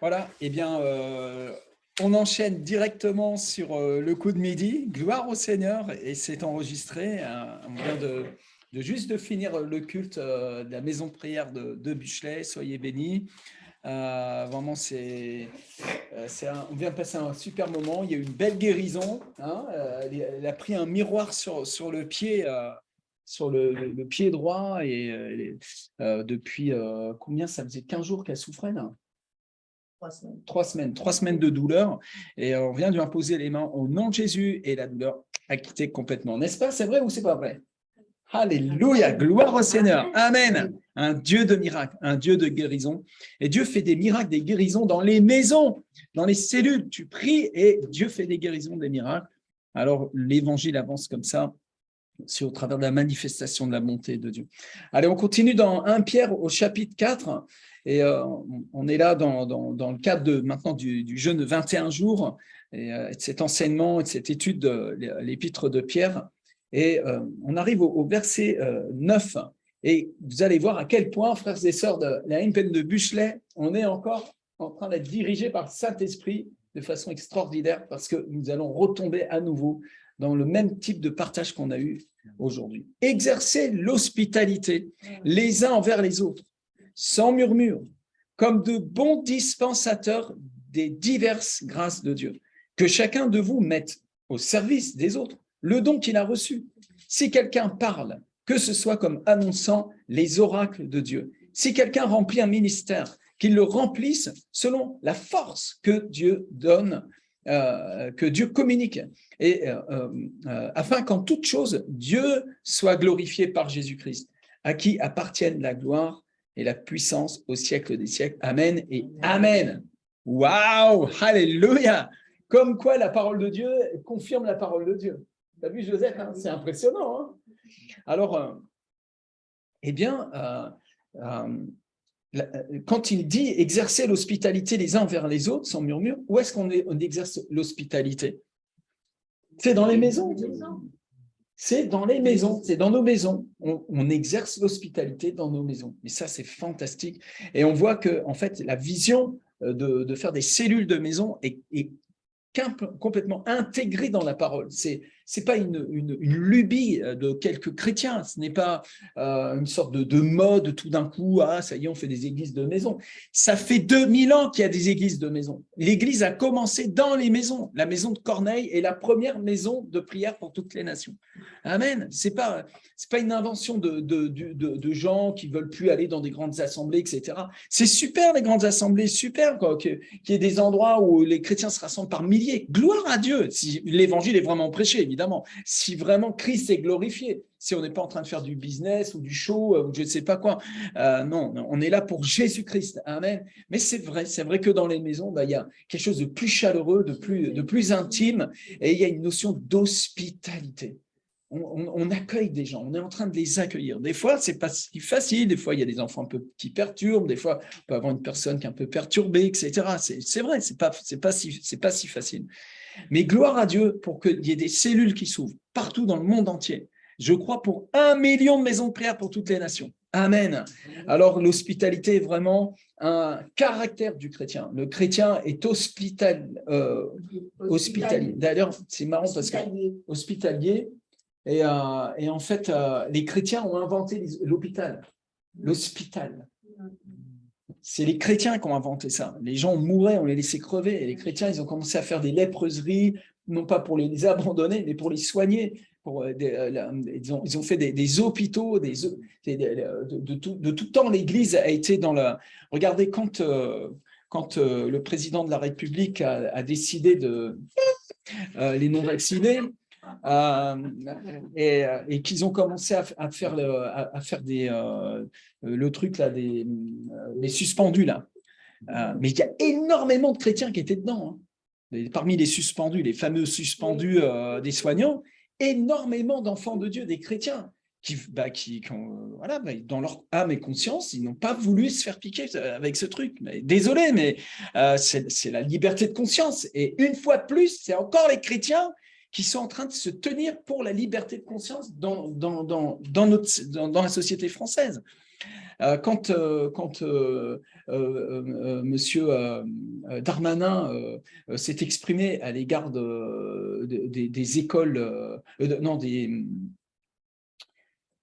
Voilà, eh bien, on enchaîne directement sur le coup de midi. Gloire au Seigneur, et c'est enregistré. On vient de juste de finir le culte de la maison de prière de Buchelet. Soyez bénis. Vraiment, on vient de passer un super moment. Il y a eu une belle guérison. Hein, elle a pris un miroir sur le pied. Sur le pied droit, et depuis combien ça faisait 15 jours qu'elle souffrait là. 3 semaines de douleur, et on vient de lui imposer les mains au nom de Jésus, et la douleur a quitté complètement. N'est-ce pas? C'est vrai ou c'est pas vrai? Alléluia, gloire au Seigneur, amen. Un Dieu de miracles, un Dieu de guérison, et Dieu fait des miracles, des guérisons dans les maisons, dans les cellules. Tu pries et Dieu fait des guérisons, des miracles. Alors l'évangile avance comme ça, c'est au travers de la manifestation de la bonté de Dieu. Allez, on continue dans 1 Pierre au chapitre 4, et on est là dans le cadre maintenant du jeûne de 21 jours, et de cet enseignement et de cette étude de l'épître de Pierre, et on arrive au verset 9, et vous allez voir à quel point, frères et sœurs de la MPN de Buchelet, on est encore en train d'être dirigé par le Saint-Esprit de façon extraordinaire, parce que nous allons retomber à nouveau dans le même type de partage qu'on a eu aujourd'hui. Exercer l'hospitalité les uns envers les autres, sans murmure, comme de bons dispensateurs des diverses grâces de Dieu. Que chacun de vous mette au service des autres le don qu'il a reçu. Si quelqu'un parle, que ce soit comme annonçant les oracles de Dieu. Si quelqu'un remplit un ministère, qu'il le remplisse selon la force que Dieu donne, que Dieu communique, et afin qu'en toute chose, Dieu soit glorifié par Jésus-Christ, à qui appartiennent la gloire et la puissance au siècle des siècles. Amen et amen. Waouh, alléluia. Comme quoi la parole de Dieu confirme la parole de Dieu. Tu as vu, Joseph, hein, c'est impressionnant. Hein. Alors, eh bien, quand il dit exercer l'hospitalité les uns envers les autres sans murmure, où est-ce qu'on exerce l'hospitalité? C'est dans les maisons. C'est dans les maisons, c'est dans nos maisons. On exerce l'hospitalité dans nos maisons. Et ça, c'est fantastique. Et on voit que, en fait, la vision de faire des cellules de maison est complètement intégrée dans la parole. C'est pas une lubie de quelques chrétiens. Ce n'est pas une sorte de mode tout d'un coup. Ah, ça y est, on fait des églises de maison. Ça fait 2000 ans qu'il y a des églises de maison. L'église a commencé dans les maisons. La maison de Corneille est la première maison de prière pour toutes les nations. Amen. C'est pas une invention de gens qui veulent plus aller dans des grandes assemblées, etc. C'est super, les grandes assemblées, super, quoi, qu'il y ait des endroits où les chrétiens se rassemblent par milliers. Gloire à Dieu, si l'évangile est vraiment prêché, évidemment. Si vraiment Christ est glorifié, si on n'est pas en train de faire du business ou du show ou je ne sais pas quoi. Non, on est là pour Jésus-Christ. Amen. Mais c'est vrai que dans les maisons, il y a quelque chose de plus chaleureux, de plus intime, et il y a une notion d'hospitalité. On accueille des gens, on est en train de les accueillir. Des fois, c'est pas si facile, des fois, il y a des enfants un peu qui perturbent, des fois, on peut avoir une personne qui est un peu perturbée, etc. C'est vrai, c'est pas si facile. Mais gloire à Dieu pour qu'il y ait des cellules qui s'ouvrent partout dans le monde entier. Je crois pour 1 million de maisons de prière pour toutes les nations. Amen. Alors, l'hospitalité est vraiment un caractère du chrétien. Le chrétien est hospitalier. D'ailleurs, c'est marrant parce que hospitalier, et en fait, les chrétiens ont inventé l'hôpital, l'hospital. C'est les chrétiens qui ont inventé ça. Les gens mouraient, on les laissait crever. Et les chrétiens, ils ont commencé à faire des lépreuseries, non pas pour les abandonner, mais pour les soigner. Ils ont fait des hôpitaux, de tout temps. L'Église a été dans la... Regardez, quand le président de la République a décidé de les non-vaccinés, et qu'ils ont commencé à faire le truc là, les suspendus là. Mais il y a énormément de chrétiens qui étaient dedans. Hein. Parmi les suspendus, les fameux suspendus des soignants, énormément d'enfants de Dieu, des chrétiens, qui voilà, dans leur âme et conscience, ils n'ont pas voulu se faire piquer avec ce truc. Mais, désolé, mais c'est la liberté de conscience. Et une fois de plus, c'est encore les chrétiens qui sont en train de se tenir pour la liberté de conscience dans la société française. Monsieur Darmanin s'est exprimé à l'égard des écoles, non,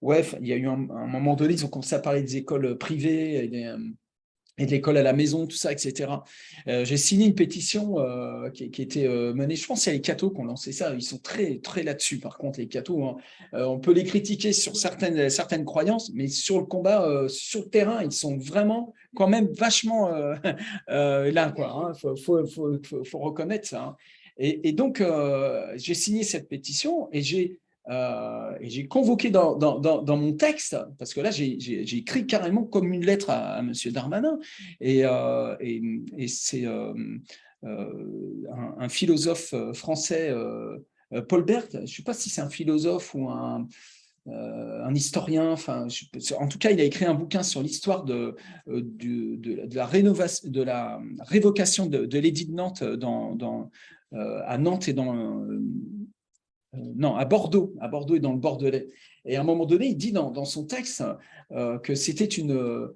ouais, il y a eu un moment donné, ils ont commencé à parler des écoles privées et de l'école à la maison, tout ça, etc. J'ai signé une pétition qui était menée, je pense qu'il y a les cathos qui ont lancé ça, ils sont très, très là-dessus, par contre, les cathos. Hein. On peut les critiquer sur certaines croyances, mais sur le combat, sur le terrain, ils sont vraiment quand même vachement là, quoi. Hein. Faut reconnaître ça. Hein. Et donc, j'ai signé cette pétition et j'ai convoqué dans mon texte, parce que là, j'ai écrit carrément comme une lettre à M. Darmanin, et c'est un philosophe français, Paul Bert, je ne sais pas si c'est un philosophe ou un historien, enfin, en tout cas, il a écrit un bouquin sur l'histoire de la révocation de l'édit de Nantes à Nantes et non, à Bordeaux et dans le Bordelais. Et à un moment donné, il dit dans son texte que c'était une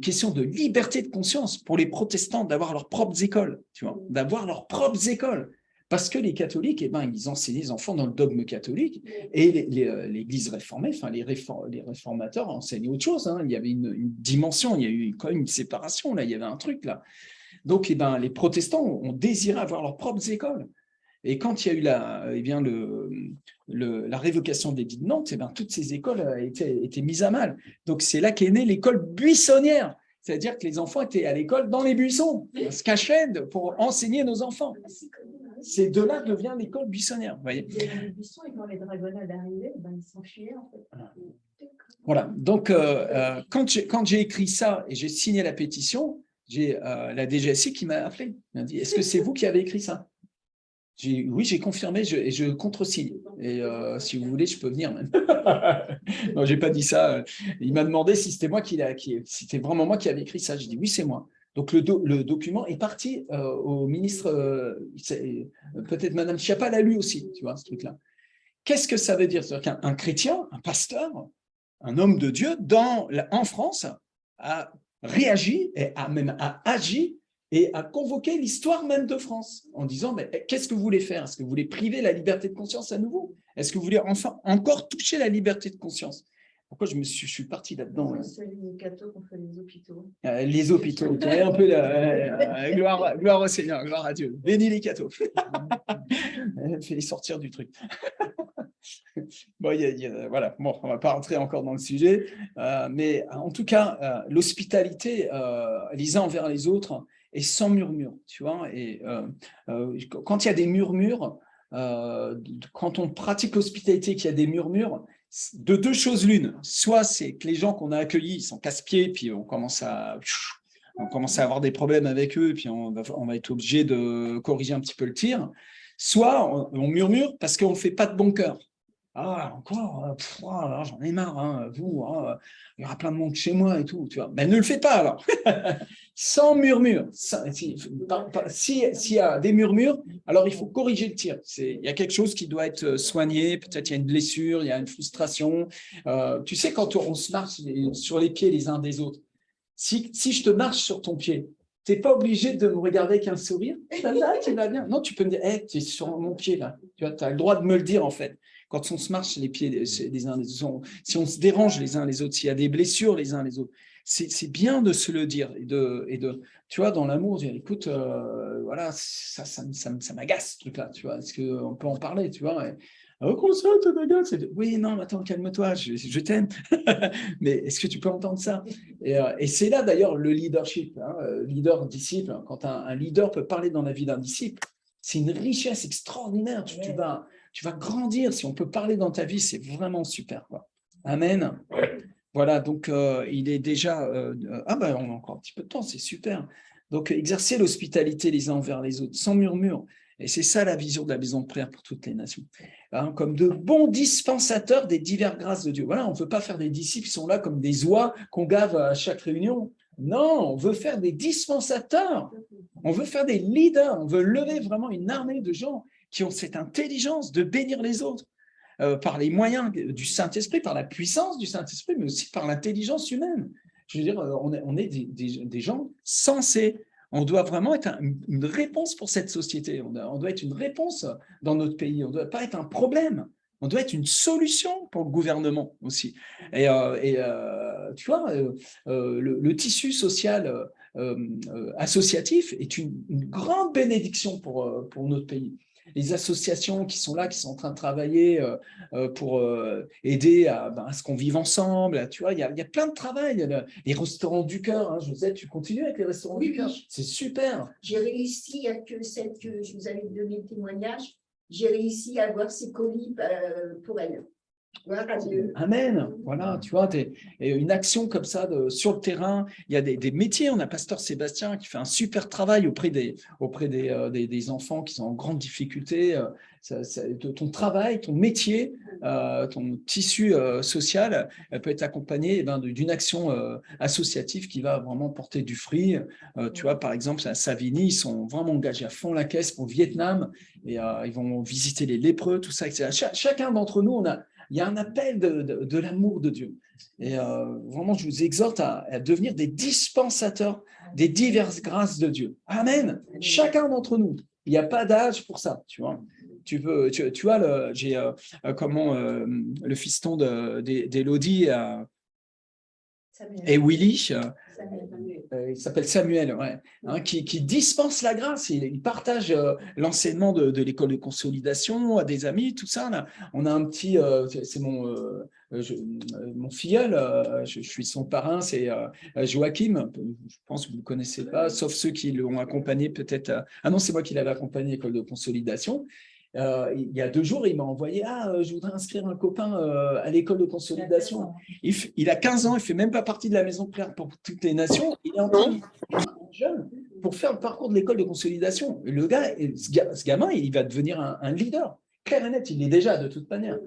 question de liberté de conscience pour les protestants d'avoir leurs propres écoles, tu vois, d'avoir leurs propres écoles. Parce que les catholiques, eh ben, ils enseignaient les enfants dans le dogme catholique et l'Église réformée, enfin les réformateurs enseignaient autre chose. Hein. Il y avait une dimension, il y a eu quand même une séparation, là, il y avait un truc là. Donc, eh ben, les protestants ont désiré avoir leurs propres écoles. Et quand il y a eu la révocation des l'édit de Nantes, eh bien, toutes ces écoles étaient mises à mal. Donc, c'est là qu'est née l'école buissonnière. C'est-à-dire que les enfants étaient à l'école dans les buissons, se cachaient pour enseigner nos enfants. C'est de là que vient l'école buissonnière. Vous voyez. Les buissons, et quand les dragonnades arrivaient, ils s'enfuyaient en fait. Voilà. Donc, quand j'ai écrit ça et j'ai signé la pétition, j'ai la DGSI qui m'a appelé. Elle m'a dit, est-ce que c'est vous qui avez écrit ça ? Oui, j'ai confirmé et je contresigne. Et si vous voulez, je peux venir même. Non, j'ai pas dit ça. Il m'a demandé si c'était moi c'était vraiment moi qui avais écrit ça. J'ai dit oui, c'est moi. Donc le document est parti au ministre. Peut-être Madame Schiappa l'a lu aussi, tu vois, ce truc-là. Qu'est-ce que ça veut dire? C'est-à-dire qu'un chrétien, un pasteur, un homme de Dieu, en France, a réagi et même a agi et a convoqué l'histoire même de France en disant mais qu'est-ce que vous voulez faire? Est-ce que vous voulez priver la liberté de conscience à nouveau? Est-ce que vous voulez enfin encore toucher la liberté de conscience? Pourquoi je suis parti là-dedans? C'est les cathos qu'on fait les hôpitaux. Les hôpitaux, un peu gloire au Seigneur, gloire à Dieu. Bénis les cathos. Fais-les sortir du truc. Bon, voilà, bon, on ne va pas rentrer encore dans le sujet, mais en tout cas, l'hospitalité les uns envers les autres et sans murmure, tu vois. Et quand il y a des murmures, quand on pratique l'hospitalité, qu'il y a des murmures, de deux choses l'une. Soit c'est que les gens qu'on a accueillis ils sont casse-pieds, puis on commence à avoir des problèmes avec eux, et puis on va être obligé de corriger un petit peu le tir. Soit on murmure parce qu'on ne fait pas de bon cœur. Ah, encore, j'en ai marre, hein, vous, il y aura plein de monde chez moi et tout, tu vois. Ben, ne le faites pas alors, sans murmure. S'il y a des murmures, alors il faut corriger le tir. Il y a quelque chose qui doit être soigné, peut-être il y a une blessure, il y a une frustration. Tu sais, quand on se marche sur les pieds les uns des autres, si je te marche sur ton pied, tu n'es pas obligé de me regarder avec un sourire. Ça va, tu vas bien. Non, tu peux me dire, hey, tu es sur mon pied là. Tu as le droit de me le dire en fait. Quand on se marche les pieds les uns les autres, si on se dérange les uns les autres, s'il y a des blessures les uns les autres, c'est bien de se le dire et de tu vois, dans l'amour, dire, écoute, voilà, ça m'agace ce truc-là, tu vois, est-ce qu'on peut en parler, tu vois, comment ça, ça t'agace? Oui, non, attends, calme-toi, je t'aime, mais est-ce que tu peux entendre ça? Et c'est là d'ailleurs le leadership, hein, leader-disciple, quand un leader peut parler dans la vie d'un disciple, c'est une richesse extraordinaire, tu vas grandir. Si on peut parler dans ta vie, c'est vraiment super, quoi. Amen. Voilà, donc il est déjà... on a encore un petit peu de temps, c'est super. Donc, exercer l'hospitalité les uns envers les autres, sans murmure. Et c'est ça la vision de la maison de prière pour toutes les nations. Hein, comme de bons dispensateurs des diverses grâces de Dieu. Voilà, on ne veut pas faire des disciples qui sont là comme des oies qu'on gave à chaque réunion. Non, on veut faire des dispensateurs. On veut faire des leaders. On veut lever vraiment une armée de gens qui ont cette intelligence de bénir les autres. par les moyens du Saint-Esprit, par la puissance du Saint-Esprit, mais aussi par l'intelligence humaine. Je veux dire, on est des gens sensés. On doit vraiment être une réponse pour cette société. On doit être une réponse dans notre pays. On ne doit pas être un problème. On doit être une solution pour le gouvernement aussi. Et tu vois, le tissu social associatif est une grande bénédiction pour notre pays. Les associations qui sont là, qui sont en train de travailler pour aider à ce qu'on vive ensemble. Tu vois, il y a plein de travail. Les restaurants du cœur, hein, Josette, tu continues avec les restaurants du cœur. C'est super. J'ai réussi à que celle que je vous avais donné le témoignage, j'ai réussi à avoir ces colis pour elle. Voilà, Amen. Voilà, tu vois, une action comme ça sur le terrain. Il y a des métiers. On a Pasteur Sébastien qui fait un super travail auprès des enfants qui sont en grande difficulté. Ton travail, ton métier, ton tissu social peut être accompagné d'une action associative qui va vraiment porter du fruit. Tu vois, par exemple, à Savigny, ils sont vraiment engagés à fond la caisse pour le Vietnam et ils vont visiter les lépreux, tout ça, etc. Chacun d'entre nous, il y a un appel de l'amour de Dieu. Et vraiment, je vous exhorte à devenir des dispensateurs des diverses grâces de Dieu. Amen. Chacun d'entre nous. Il n'y a pas d'âge pour ça, tu vois. Tu vois, j'ai le fiston d'Élodie et Willy, il s'appelle Samuel, ouais, hein, qui dispense la grâce, il partage l'enseignement de l'école de consolidation à des amis, tout ça. Là. On a un petit, c'est mon filleul, je suis son parrain, c'est Joachim, je pense que vous ne le connaissez pas, sauf ceux qui l'ont accompagné peut-être. Ah non, c'est moi qui l'avais accompagné à l'école de consolidation. Il y a 2 jours, il m'a envoyé « je voudrais inscrire un copain à l'école de consolidation ». Il a 15 ans, il ne fait même pas partie de la maison de prière pour toutes les nations. Il est en train de jeune pour faire le parcours de l'école de consolidation. Et le gars, ce gamin, il va devenir un leader. Clair et net, il l'est déjà de toute manière.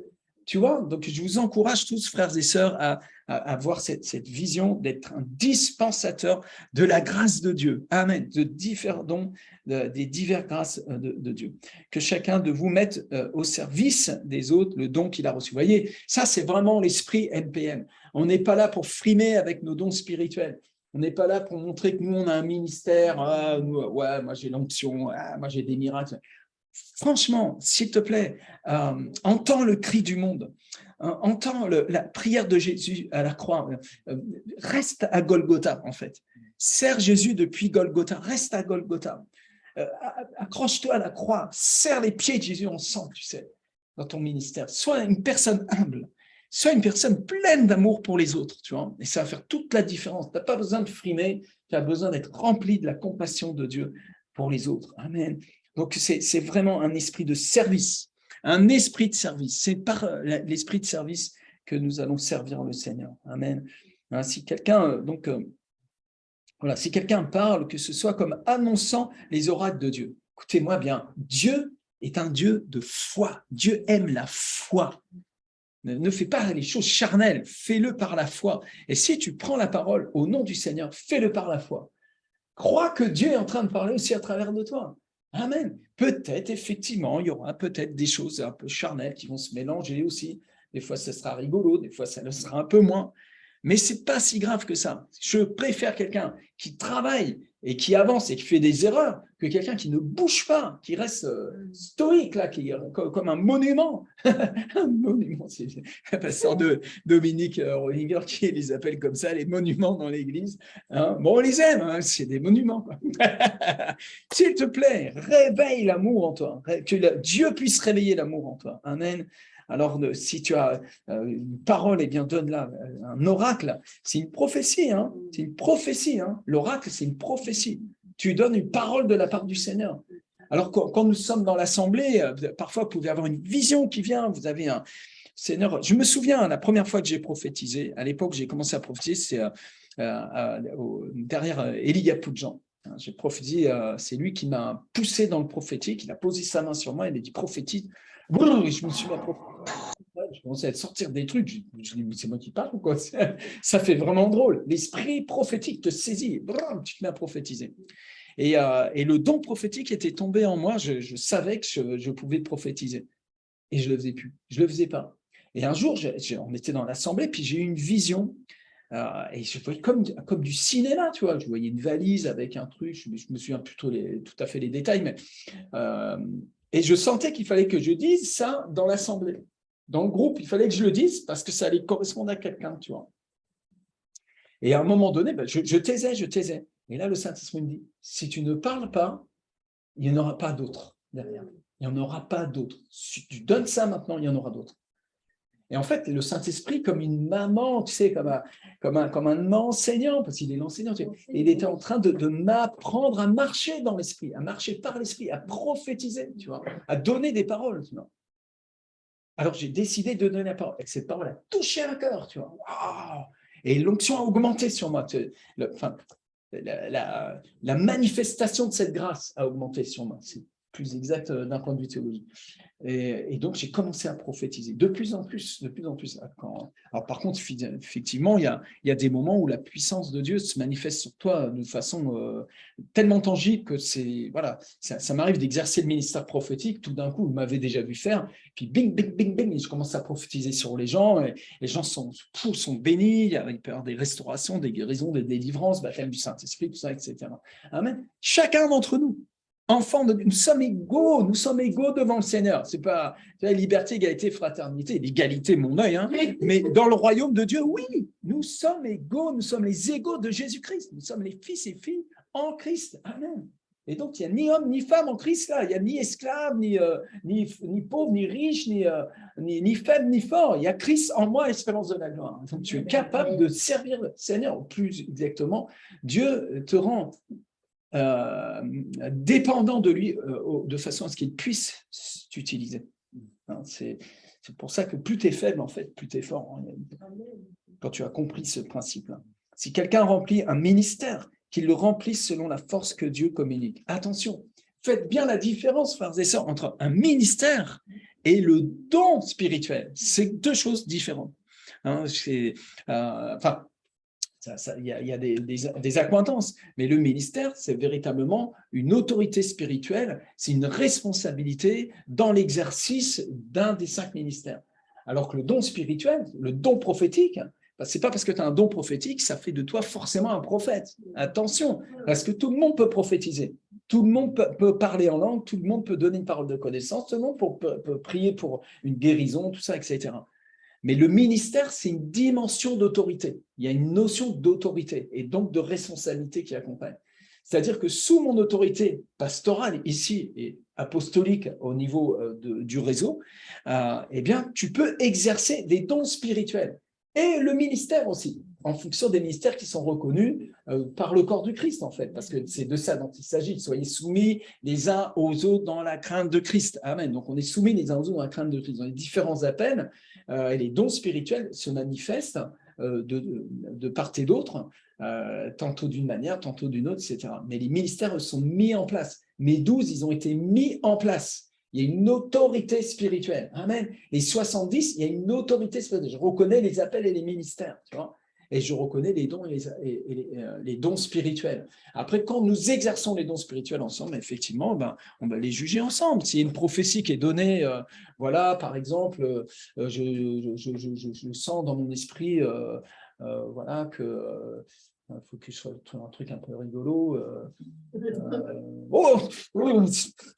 Tu vois, donc je vous encourage tous, frères et sœurs, à avoir cette vision d'être un dispensateur de la grâce de Dieu. Amen. De différents dons, des diverses grâces de Dieu. Que chacun de vous mette au service des autres le don qu'il a reçu. Vous voyez, ça, c'est vraiment l'esprit MPM. On n'est pas là pour frimer avec nos dons spirituels. On n'est pas là pour montrer que nous, on a un ministère. Ouais, moi, j'ai l'onction. Moi, j'ai des miracles. Franchement, s'il te plaît, entends le cri du monde, entends la prière de Jésus à la croix, reste à Golgotha en fait. Serre Jésus depuis Golgotha, reste à Golgotha. Accroche-toi à la croix, serre les pieds de Jésus en sang, tu sais, dans ton ministère. Sois une personne humble, sois une personne pleine d'amour pour les autres, tu vois, et ça va faire toute la différence. Tu n'as pas besoin de frimer, tu as besoin d'être rempli de la compassion de Dieu pour les autres. Amen. Donc, c'est vraiment un esprit de service, un esprit de service. C'est par l'esprit de service que nous allons servir le Seigneur. Amen. Si quelqu'un si quelqu'un parle, que ce soit comme annonçant les oracles de Dieu. Écoutez-moi bien, Dieu est un Dieu de foi. Dieu aime la foi. Ne fais pas les choses charnelles, fais-le par la foi. Et si tu prends la parole au nom du Seigneur, fais-le par la foi. Crois que Dieu est en train de parler aussi à travers de toi. Amen. Peut-être, effectivement, il y aura peut-être des choses un peu charnelles qui vont se mélanger aussi. Des fois, ça sera rigolo, des fois, ça le sera un peu moins. Mais ce n'est pas si grave que ça. Je préfère quelqu'un qui travaille et qui avance et qui fait des erreurs que quelqu'un qui ne bouge pas, qui reste stoïque, là, qui est comme un monument. Un monument, c'est le pasteur de Dominique Rollinger qui les appelle comme ça, les monuments dans l'église. Hein, bon, on les aime, hein, c'est des monuments. S'il te plaît, réveille l'amour en toi, que Dieu puisse réveiller l'amour en toi. Amen. Alors, si tu as une parole, eh bien, donne-la. Un oracle, c'est une prophétie. Hein, c'est une prophétie. Hein. L'oracle, c'est une prophétie. Tu donnes une parole de la part du Seigneur. Alors, quand nous sommes dans l'assemblée, parfois, vous pouvez avoir une vision qui vient. Vous avez un Seigneur. Je me souviens, la première fois que j'ai prophétisé, à l'époque, j'ai commencé à prophétiser, c'est derrière Élie Yapoudjan. J'ai prophétisé, c'est lui qui m'a poussé dans le prophétique. Il a posé sa main sur moi, il a dit prophétise. Je me suis mis à prophétiser. Je commençais à sortir des trucs. Je dis, c'est moi qui parle ou quoi? Ça fait vraiment drôle. L'esprit prophétique te saisit. Tu te mets à prophétiser. Et le don prophétique était tombé en moi. Je savais que je pouvais prophétiser. Et je ne le faisais plus. Je ne le faisais pas. Et un jour, on était dans l'assemblée, puis j'ai eu une vision. Et je voyais comme du cinéma, tu vois. Je voyais une valise avec un truc, je me souviens plus tout à fait les détails, mais et je sentais qu'il fallait que je dise ça dans l'assemblée. Dans le groupe, il fallait que je le dise parce que ça allait correspondre à quelqu'un, tu vois. Et à un moment donné, je taisais. Et là, le Saint-Esprit me dit, si tu ne parles pas, il n'y en aura pas d'autres derrière. Il n'y en aura pas d'autres. Si tu donnes ça maintenant, il y en aura d'autres. Et en fait, le Saint-Esprit, comme une maman, tu sais, comme un enseignant, parce qu'il est l'enseignant, tu sais, il était en train de m'apprendre à marcher dans l'Esprit, à marcher par l'Esprit, à prophétiser, tu vois, à donner des paroles. Tu vois. Alors, j'ai décidé de donner la parole. Et cette parole a touché un cœur, tu vois. Wow. Et l'onction a augmenté sur moi. La manifestation de cette grâce a augmenté sur moi. C'est plus exact d'un point de vue théologique. Et donc, j'ai commencé à prophétiser de plus en plus. Alors, par contre, effectivement, il y a des moments où la puissance de Dieu se manifeste sur toi de façon tellement tangible que ça m'arrive d'exercer le ministère prophétique. Tout d'un coup, vous m'avez déjà vu faire, puis bing, bing, bing, bing, et je commence à prophétiser sur les gens, et les gens sont bénis, il peut y avoir des restaurations, des guérisons, des délivrances, baptême du Saint-Esprit, tout ça, etc. Amen. Chacun d'entre nous, enfants, nous sommes égaux devant le Seigneur. C'est pas liberté, égalité, fraternité, l'égalité, mon œil, hein, mais dans le royaume de Dieu, oui, nous sommes égaux, nous sommes les égaux de Jésus-Christ, nous sommes les fils et filles en Christ. Amen. Et donc, il n'y a ni homme ni femme en Christ là, il n'y a ni esclave, ni pauvre, ni riche, ni faible, ni fort. Il y a Christ en moi, espérance de la gloire. Donc, tu es capable de servir le Seigneur. Plus exactement, Dieu te rend dépendant de lui de façon à ce qu'il puisse t'utiliser. Hein, c'est pour ça que plus tu es faible, en fait, plus tu es fort. Hein, quand tu as compris ce principe-là. Si quelqu'un remplit un ministère, qu'il le remplisse selon la force que Dieu communique. Attention, faites bien la différence, frères et sœurs, entre un ministère et le don spirituel. C'est deux choses différentes. Hein, il y a des accointances, mais le ministère, c'est véritablement une autorité spirituelle, c'est une responsabilité dans l'exercice d'un des 5 ministères. Alors que le don spirituel, le don prophétique, ce n'est pas parce que tu as un don prophétique, ça fait de toi forcément un prophète. Attention, parce que tout le monde peut prophétiser, tout le monde peut parler en langue, tout le monde peut donner une parole de connaissance, tout le monde peut prier pour une guérison, tout ça, etc. Mais le ministère, c'est une dimension d'autorité. Il y a une notion d'autorité et donc de responsabilité qui accompagne. C'est-à-dire que sous mon autorité pastorale ici et apostolique au niveau du réseau, eh bien, tu peux exercer des dons spirituels et le ministère aussi, en fonction des ministères qui sont reconnus par le corps du Christ, en fait, parce que c'est de ça dont il s'agit. Soyez soumis les uns aux autres dans la crainte de Christ. Amen. Donc, on est soumis les uns aux autres dans la crainte de Christ. Dans les différents appels, et les dons spirituels se manifestent de part et d'autre, tantôt d'une manière, tantôt d'une autre, etc. Mais les ministères sont mis en place. Mes 12, ils ont été mis en place. Il y a une autorité spirituelle. Amen. Les 70, il y a une autorité spirituelle. Je reconnais les appels et les ministères, tu vois, et je reconnais les dons les dons spirituels. Après, quand nous exerçons les dons spirituels ensemble, effectivement, on va les juger ensemble. S'il y a une prophétie qui est donnée, voilà, par exemple, je sens dans mon esprit, voilà, que il faut que je fasse un truc un peu rigolo.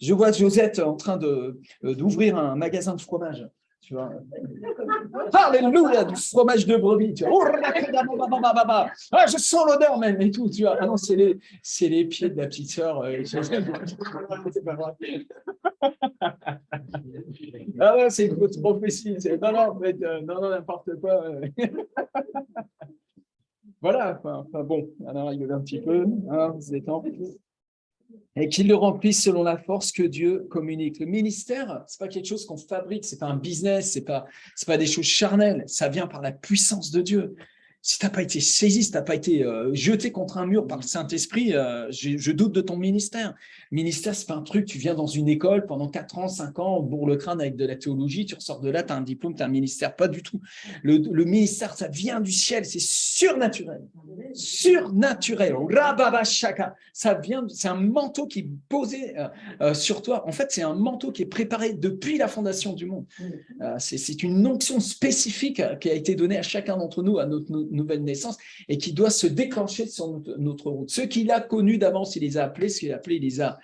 Je vois Josette en train d'ouvrir un magasin de fromage. Tu vois. Alléluia, du fromage de brebis. Tu vois. Ah, je sens l'odeur même et tout. Tu vois. Ah non, c'est les pieds de la petite sœur. C'est pas vrai. Ah ouais, c'est une grosse prophétie. Non, en fait, non, n'importe quoi. Voilà, enfin bon, on a rigolé un petit peu, hein, se détend. Et qu'il le remplisse selon la force que Dieu communique. Le ministère, ce n'est pas quelque chose qu'on fabrique, ce n'est pas un business, ce n'est pas des choses charnelles, ça vient par la puissance de Dieu. Si tu n'as pas été saisi, si tu n'as pas été jeté contre un mur par le Saint-Esprit, je doute de ton ministère. Ministère, ce n'est pas un truc, tu viens dans une école pendant 4 ans, 5 ans, on bourre le crâne avec de la théologie, tu ressors de là, tu as un diplôme, tu as un ministère. Pas du tout. Le ministère, ça vient du ciel, c'est surnaturel. Surnaturel. Rababa shaka. Ça vient, c'est un manteau qui est posé sur toi. En fait, c'est un manteau qui est préparé depuis la fondation du monde. C'est une onction spécifique qui a été donnée à chacun d'entre nous à notre nouvelle naissance et qui doit se déclencher sur notre route. Ceux qu'il a connus d'avance, il les a appelés, ceux qu'il a appelés, il les a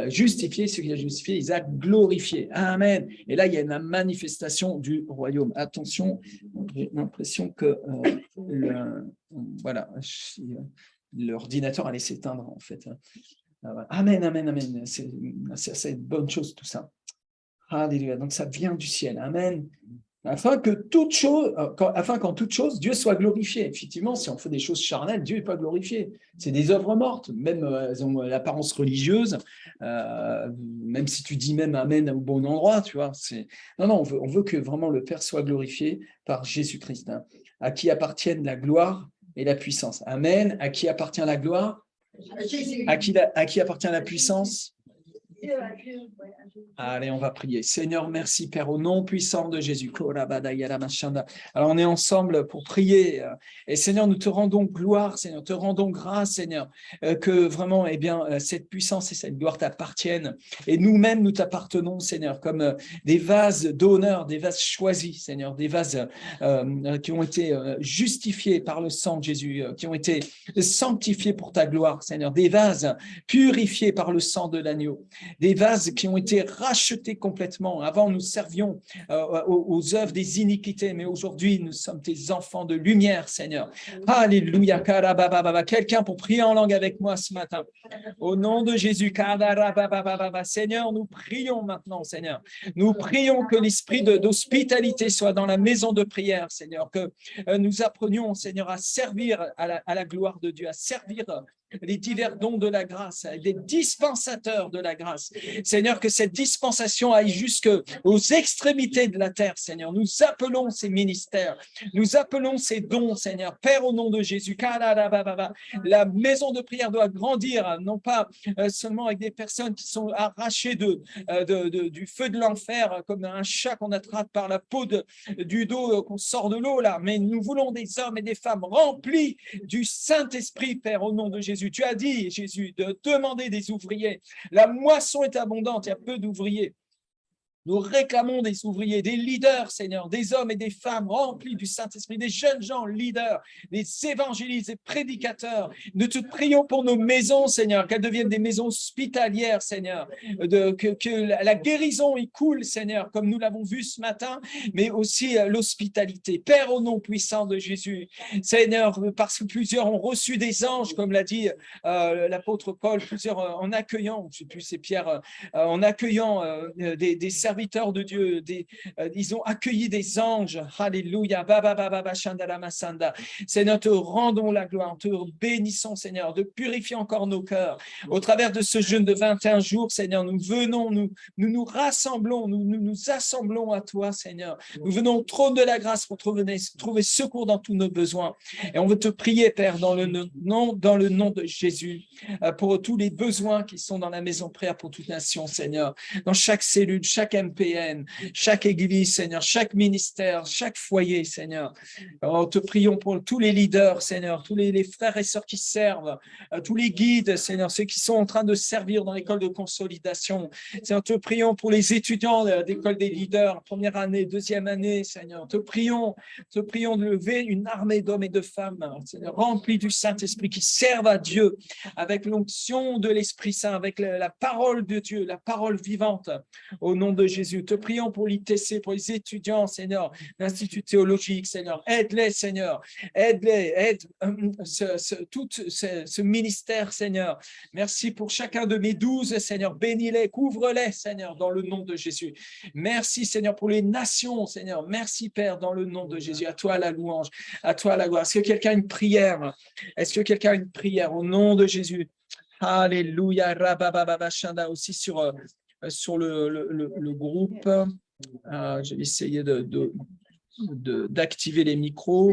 justifiés, ceux qu'il a justifiés, il les a glorifiés. Amen. Et là, il y a une manifestation du royaume. Attention, j'ai l'impression que voilà, l'ordinateur allait s'éteindre en fait. Amen, amen, amen. C'est une bonne chose tout ça. Alléluia. Donc ça vient du ciel. Amen. Afin qu'en toute chose, Dieu soit glorifié. Effectivement, si on fait des choses charnelles, Dieu n'est pas glorifié. C'est des œuvres mortes, même elles ont l'apparence religieuse, même si tu dis même Amen au bon endroit, tu vois. Non, on veut que vraiment le Père soit glorifié par Jésus-Christ, hein, à qui appartiennent la gloire et la puissance. Amen. À qui appartient la gloire? À qui appartient la puissance? Allez, on va prier. Seigneur, merci Père, au nom puissant de Jésus. Alors, on est ensemble pour prier. Et Seigneur, nous te rendons gloire, Seigneur, te rendons grâce, Seigneur, que vraiment, cette puissance et cette gloire t'appartiennent. Et nous-mêmes, nous t'appartenons, Seigneur, comme des vases d'honneur, des vases choisis, Seigneur, des vases qui ont été justifiés par le sang de Jésus, qui ont été sanctifiés pour ta gloire, Seigneur, des vases purifiés par le sang de l'agneau. Des vases qui ont été rachetés complètement. Avant, nous servions aux œuvres des iniquités, mais aujourd'hui, nous sommes tes enfants de lumière, Seigneur. Alléluia. Quelqu'un pour prier en langue avec moi ce matin. Au nom de Jésus. Seigneur, nous prions maintenant, Seigneur. Nous prions que l'esprit d'hospitalité soit dans la maison de prière, Seigneur. Que nous apprenions, Seigneur, à servir à la gloire de Dieu, à servir les divers dons de la grâce, des dispensateurs de la grâce. Seigneur, que cette dispensation aille jusqu'aux extrémités de la terre, Seigneur. Nous appelons ces ministères, nous appelons ces dons, Seigneur. Père, au nom de Jésus, la maison de prière doit grandir, non pas seulement avec des personnes qui sont arrachées du feu de l'enfer, comme un chat qu'on attrape par la peau du dos, qu'on sort de l'eau, là. Mais nous voulons des hommes et des femmes remplis du Saint-Esprit, Père, au nom de Jésus. Tu as dit, Jésus, de demander des ouvriers. La moisson est abondante, il y a peu d'ouvriers. Nous réclamons des ouvriers, des leaders, Seigneur, des hommes et des femmes remplis du Saint-Esprit, des jeunes gens leaders, des évangélistes, des prédicateurs. Nous te prions pour nos maisons, Seigneur, qu'elles deviennent des maisons hospitalières, Seigneur, que la guérison y coule, Seigneur, comme nous l'avons vu ce matin, mais aussi l'hospitalité. Père, au nom puissant de Jésus, Seigneur, parce que plusieurs ont reçu des anges, comme l'a dit l'apôtre Paul, plusieurs en accueillant, je ne sais plus, c'est Pierre, en accueillant des serviteurs de Dieu, ils ont accueilli des anges. Alléluia. Seigneur, te rendons la gloire, te bénissons, Seigneur, de purifier encore nos cœurs. Au travers de ce jeûne de 21 jours, Seigneur, nous venons, nous rassemblons, nous assemblons à toi, Seigneur. Nous venons au trône de la grâce pour trouver secours dans tous nos besoins. Et on veut te prier, Père, dans le nom de Jésus, pour tous les besoins qui sont dans la maison de prière pour toute nation, Seigneur, dans chaque cellule, chaque MPN, chaque église, Seigneur, chaque ministère, chaque foyer, Seigneur. Alors, te prions pour tous les leaders, Seigneur, tous les frères et sœurs qui servent, tous les guides, Seigneur, ceux qui sont en train de servir dans l'école de consolidation. Seigneur, te prions pour les étudiants d'école des leaders, première année, deuxième année, Seigneur. Te prions de lever une armée d'hommes et de femmes, Seigneur, remplis du Saint-Esprit, qui servent à Dieu avec l'onction de l'Esprit Saint, avec la parole de Dieu, la parole vivante. Au nom de Jésus, te prions pour l'ITC, pour les étudiants, Seigneur, l'Institut théologique, Seigneur. Aide-les, Seigneur. Aide-les, aide tout ce ministère, Seigneur. Merci pour chacun de mes 12, Seigneur. Bénis-les, couvre-les, Seigneur, dans le nom de Jésus. Merci, Seigneur, pour les nations, Seigneur. Merci, Père, dans le nom de Jésus. À toi la louange, à toi la gloire. Est-ce que quelqu'un a une prière? Est-ce que quelqu'un a une prière au nom de Jésus? Alléluia. Rabababashanda aussi sur le groupe. Je vais essayer d'activer les micros.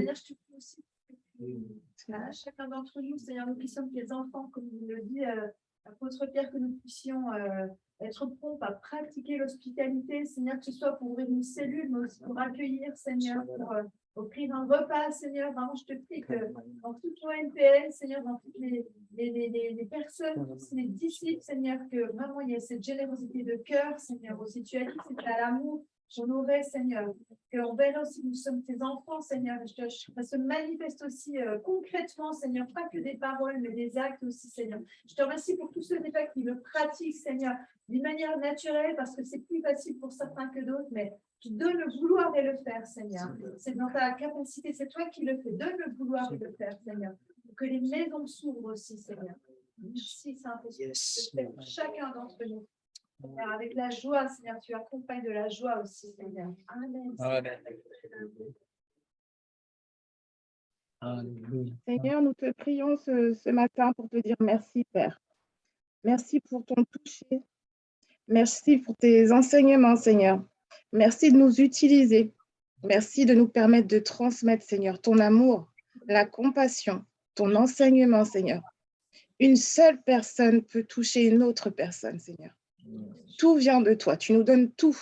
À chacun d'entre nous, Seigneur, nous qui sommes tes enfants, comme vous le dit l'apôtre Pierre, que nous puissions être prompts à pratiquer l'hospitalité, Seigneur, que ce soit pour ouvrir une cellule, mais aussi pour accueillir, Seigneur, pour offrir un repas, Seigneur. Vraiment, je te prie que dans toute l'ONPL, Seigneur, dans toutes les personnes, les disciples, Seigneur, que vraiment il y ait cette générosité de cœur, Seigneur, aussi tu as dit que c'était à l'amour. On aurait, Seigneur, qu'on verra aussi que nous sommes tes enfants, Seigneur. Ça se manifeste aussi concrètement, Seigneur, pas que des paroles, mais des actes aussi, Seigneur. Je te remercie pour tous ceux déjà qui le pratiquent, Seigneur, d'une manière naturelle, parce que c'est plus facile pour certains que d'autres, mais tu donnes le vouloir et le faire, Seigneur. C'est dans ta capacité, c'est toi qui le fais. Donne le vouloir et le faire, Seigneur. Pour que les maisons s'ouvrent aussi, Seigneur. Merci, Saint-Esprit, de faire pour chacun d'entre nous. Seigneur, avec la joie, Seigneur, tu accompagnes de la joie aussi, Seigneur. Amen. Alléluia. Seigneur, nous te prions ce matin pour te dire merci, Père. Merci pour ton toucher. Merci pour tes enseignements, Seigneur. Merci de nous utiliser. Merci de nous permettre de transmettre, Seigneur, ton amour, la compassion, ton enseignement, Seigneur. Une seule personne peut toucher une autre personne, Seigneur. Tout vient de toi. Tu nous donnes tout.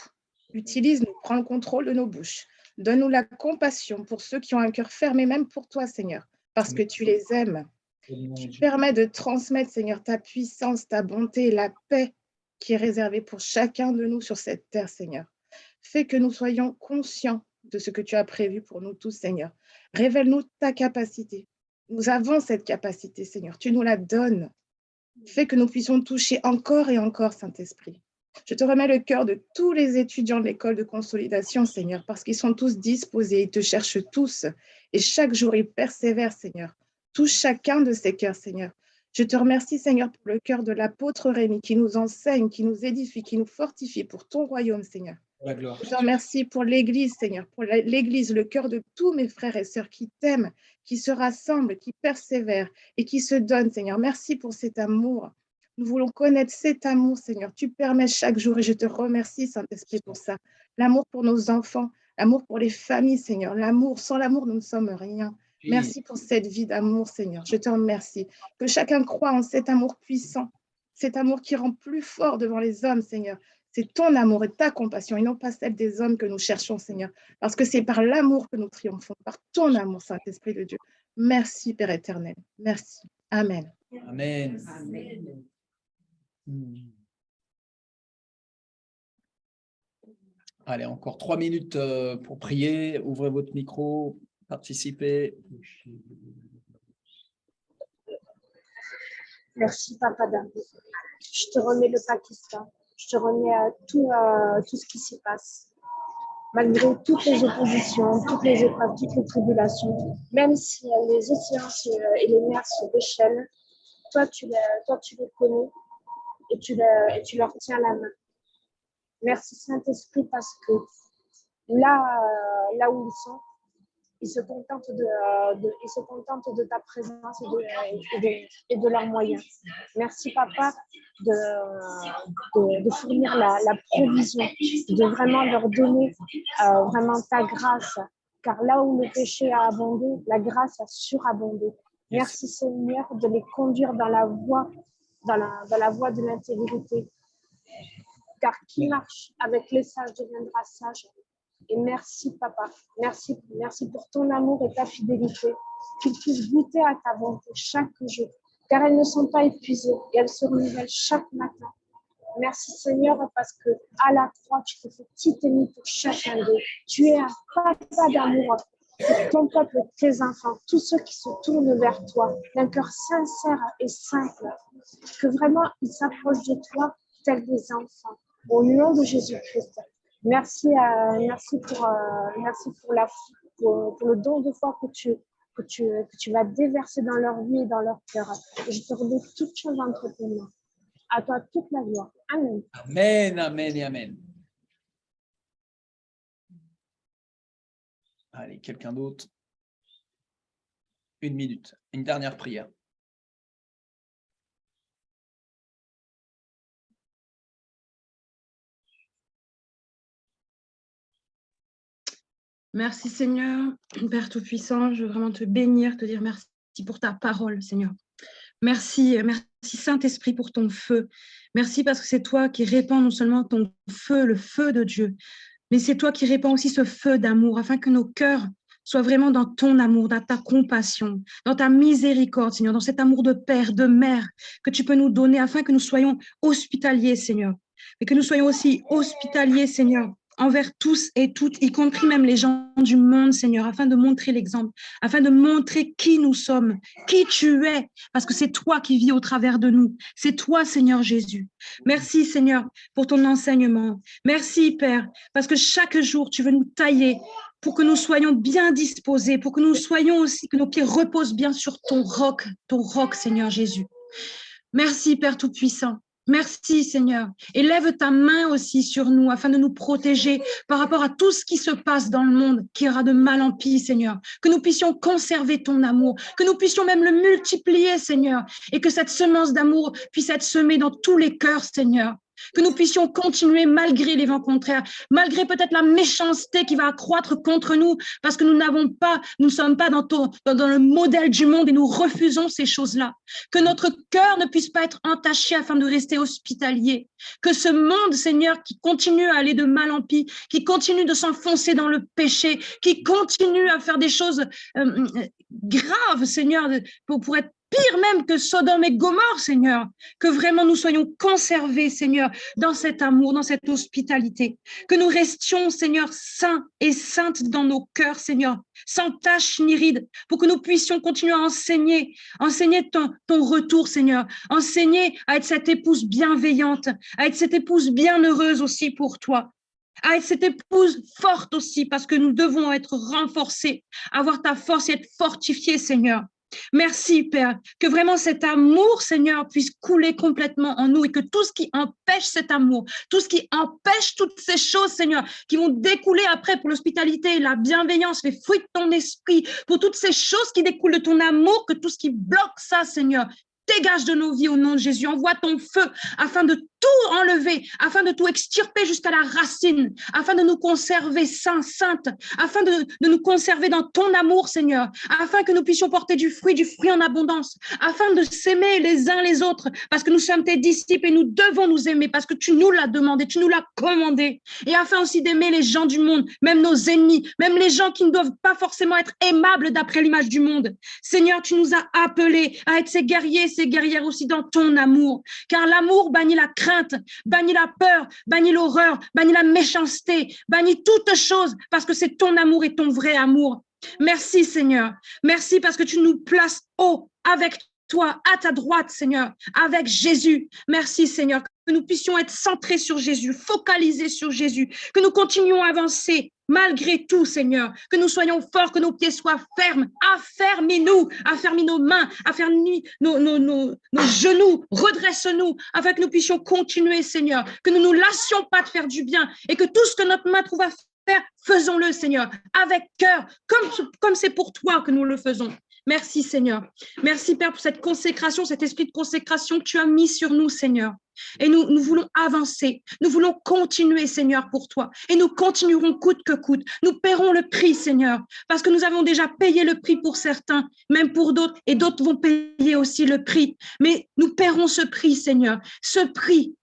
Utilise-nous, prends le contrôle de nos bouches. Donne-nous la compassion pour ceux qui ont un cœur fermé, même pour toi, Seigneur, parce que tu les aimes. Tu permets de transmettre, Seigneur, ta puissance, ta bonté, la paix qui est réservée pour chacun de nous sur cette terre, Seigneur. Fais que nous soyons conscients de ce que tu as prévu pour nous tous, Seigneur. Révèle-nous ta capacité. Nous avons cette capacité, Seigneur. Tu nous la donnes. Fais que nous puissions toucher encore et encore, Saint-Esprit. Je te remets le cœur de tous les étudiants de l'école de consolidation, Seigneur, parce qu'ils sont tous disposés, ils te cherchent tous. Et chaque jour, ils persévèrent, Seigneur. Touche chacun de ces cœurs, Seigneur. Je te remercie, Seigneur, pour le cœur de l'apôtre Rémi, qui nous enseigne, qui nous édifie, qui nous fortifie pour ton royaume, Seigneur. La gloire. Je te remercie pour l'Église, Seigneur, pour l'Église, le cœur de tous mes frères et sœurs qui t'aiment, qui se rassemblent, qui persévèrent et qui se donnent, Seigneur. Merci pour cet amour. Nous voulons connaître cet amour, Seigneur. Tu permets chaque jour et je te remercie, Saint-Esprit, pour ça. L'amour pour nos enfants, l'amour pour les familles, Seigneur. L'amour, sans l'amour, nous ne sommes rien. Merci pour cette vie d'amour, Seigneur. Je te remercie. Que chacun croit en cet amour puissant, cet amour qui rend plus fort devant les hommes, Seigneur. C'est ton amour et ta compassion et non pas celle des hommes que nous cherchons, Seigneur. Parce que c'est par l'amour que nous triomphons, par ton amour, Saint-Esprit de Dieu. Merci, Père éternel. Merci. Amen. Amen. Amen. Allez, encore 3 minutes pour prier. Ouvrez votre micro, participez. Merci, Papa David. Je te remets le Pakistan. Je te remets tout ce qui s'y passe. Malgré toutes les oppositions, toutes les épreuves, toutes les tribulations, même si les océans et les mers se déchaînent, toi, tu les connais et tu leur tiens la main. Merci, Saint-Esprit, parce que là où ils sont, ils se contentent de ta présence et de leurs moyens. Merci, Papa, de fournir la provision, de vraiment leur donner vraiment ta grâce. Car là où le péché a abondé, la grâce a surabondé. Merci, Seigneur, de les conduire dans la voie de l'intégrité. Car qui marche avec les sages deviendra sage. Et merci, Papa. Merci pour ton amour et ta fidélité. Qu'ils puissent goûter à ta bonté chaque jour, car elles ne sont pas épuisées et elles se renouvellent chaque matin. Merci, Seigneur, parce que à la croix, tu t'es fait petit ennemi pour chacun d'eux. Tu es un papa d'amour pour ton peuple et tes enfants, tous ceux qui se tournent vers toi, d'un cœur sincère et simple, que vraiment ils s'approchent de toi tels des enfants. Au nom de Jésus-Christ. Merci pour le don de foi que tu vas déverser dans leur vie et dans leur cœur. Et je te remets toutes choses entre tes mains. À toi toute la gloire. Amen. Amen, amen et amen. Allez, quelqu'un d'autre? 1 minute, une dernière prière. Merci Seigneur, Père Tout-Puissant, je veux vraiment te bénir, te dire merci pour ta parole, Seigneur. Merci Saint-Esprit pour ton feu. Merci parce que c'est toi qui répands non seulement ton feu, le feu de Dieu, mais c'est toi qui répands aussi ce feu d'amour afin que nos cœurs soient vraiment dans ton amour, dans ta compassion, dans ta miséricorde, Seigneur, dans cet amour de père, de mère que tu peux nous donner afin que nous soyons hospitaliers, Seigneur, et que nous soyons aussi hospitaliers, Seigneur, envers tous et toutes, y compris même les gens du monde, Seigneur, afin de montrer l'exemple, afin de montrer qui nous sommes, qui tu es, parce que c'est toi qui vis au travers de nous. C'est toi, Seigneur Jésus. Merci, Seigneur, pour ton enseignement. Merci, Père, parce que chaque jour, tu veux nous tailler pour que nous soyons bien disposés, pour que nous soyons aussi, que nos pieds reposent bien sur ton roc, Seigneur Jésus. Merci, Père Tout-Puissant. Merci, Seigneur. Et lève ta main aussi sur nous afin de nous protéger par rapport à tout ce qui se passe dans le monde, qui ira de mal en pis, Seigneur. Que nous puissions conserver ton amour, que nous puissions même le multiplier, Seigneur, et que cette semence d'amour puisse être semée dans tous les cœurs, Seigneur. Que nous puissions continuer malgré les vents contraires, malgré peut-être la méchanceté qui va accroître contre nous, parce que nous ne sommes pas dans le modèle du monde et nous refusons ces choses-là. Que notre cœur ne puisse pas être entaché afin de rester hospitalier. Que ce monde, Seigneur, qui continue à aller de mal en pis, qui continue de s'enfoncer dans le péché, qui continue à faire des choses graves, Seigneur, pour être pire même que Sodome et Gomorrhe, Seigneur, que vraiment nous soyons conservés, Seigneur, dans cet amour, dans cette hospitalité, que nous restions, Seigneur, saints et saintes dans nos cœurs, Seigneur, sans tache ni ride, pour que nous puissions continuer à enseigner ton retour, Seigneur, enseigner à être cette épouse bienveillante, à être cette épouse bienheureuse aussi pour toi, à être cette épouse forte aussi, parce que nous devons être renforcés, avoir ta force et être fortifiés, Seigneur. Merci, Père, que vraiment cet amour, Seigneur, puisse couler complètement en nous et que tout ce qui empêche cet amour, tout ce qui empêche toutes ces choses, Seigneur, qui vont découler après pour l'hospitalité, la bienveillance, les fruits de ton esprit, pour toutes ces choses qui découlent de ton amour, que tout ce qui bloque ça, Seigneur, dégage de nos vies au nom de Jésus. Envoie ton feu afin de tout enlever, afin de tout extirper jusqu'à la racine, afin de nous conserver saints, saintes, afin de nous conserver dans ton amour, Seigneur, afin que nous puissions porter du fruit en abondance, afin de s'aimer les uns les autres, parce que nous sommes tes disciples et nous devons nous aimer, parce que tu nous l'as demandé, tu nous l'as commandé, et afin aussi d'aimer les gens du monde, même nos ennemis, même les gens qui ne doivent pas forcément être aimables d'après l'image du monde. Seigneur, tu nous as appelés à être ces guerriers, ces guerrières aussi dans ton amour, car l'amour bannit la crainte, bannit la peur, bannit l'horreur, bannit la méchanceté, bannit toutes choses, parce que c'est ton amour et ton vrai amour. Merci, Seigneur. Merci parce que tu nous places haut avec toi, à ta droite, Seigneur, avec Jésus. Merci, Seigneur, que nous puissions être centrés sur Jésus, focalisés sur Jésus, que nous continuions à avancer malgré tout, Seigneur, que nous soyons forts, que nos pieds soient fermes. Affermis-nous, affermis nos mains, affermis nos genoux, redresse-nous, afin que nous puissions continuer, Seigneur, que nous ne nous lassions pas de faire du bien et que tout ce que notre main trouve à faire, faisons-le, Seigneur, avec cœur, comme c'est pour toi que nous le faisons. Merci, Seigneur. Merci, Père, pour cette consécration, cet esprit de consécration que tu as mis sur nous, Seigneur. Et nous voulons avancer, nous voulons continuer, Seigneur, pour toi. Et nous continuerons coûte que coûte. Nous paierons le prix, Seigneur, parce que nous avons déjà payé le prix pour certains, même pour d'autres, et d'autres vont payer aussi le prix. Mais nous paierons ce prix, Seigneur, ce prix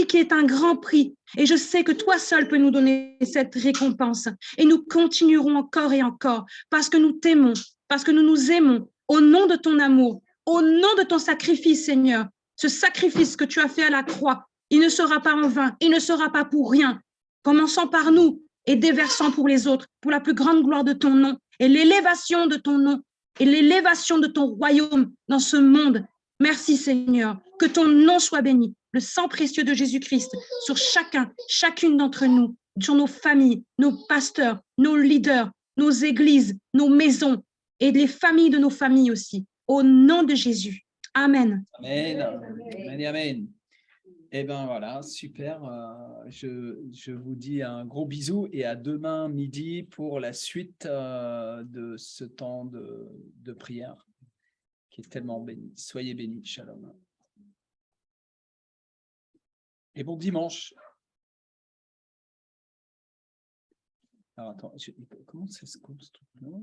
qui est un grand prix. Et je sais que toi seul peux nous donner cette récompense. Et nous continuerons encore et encore, parce que nous t'aimons, parce que nous nous aimons, au nom de ton amour, au nom de ton sacrifice, Seigneur. Ce sacrifice que tu as fait à la croix, il ne sera pas en vain, il ne sera pas pour rien. Commençant par nous et déversant pour les autres, pour la plus grande gloire de ton nom et l'élévation de ton nom et l'élévation de ton royaume dans ce monde. Merci, Seigneur, que ton nom soit béni, le sang précieux de Jésus-Christ sur chacune d'entre nous, sur nos familles, nos pasteurs, nos leaders, nos églises, nos maisons et les familles de nos familles aussi. Au nom de Jésus. Amen. Amen. Amen. Amen. Eh bien voilà, super. Je vous dis un gros bisou et à demain midi pour la suite de ce temps de prière qui est tellement béni. Soyez bénis. Shalom. Et bon dimanche. Alors, attends, comment ça se coupe ce truc-là?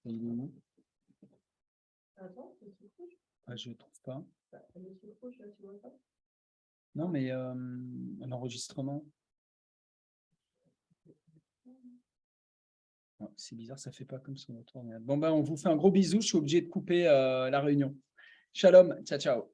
Il est où? Attends, c'est sur rouge. Ah, je ne trouve pas. Elle est sur rouge, là, tu vois pas. Non, mais l'enregistrement. C'est bizarre, ça ne fait pas comme sur notre ordinateur. Bon, ben, on vous fait un gros bisou. Je suis obligé de couper la réunion. Shalom, ciao, ciao.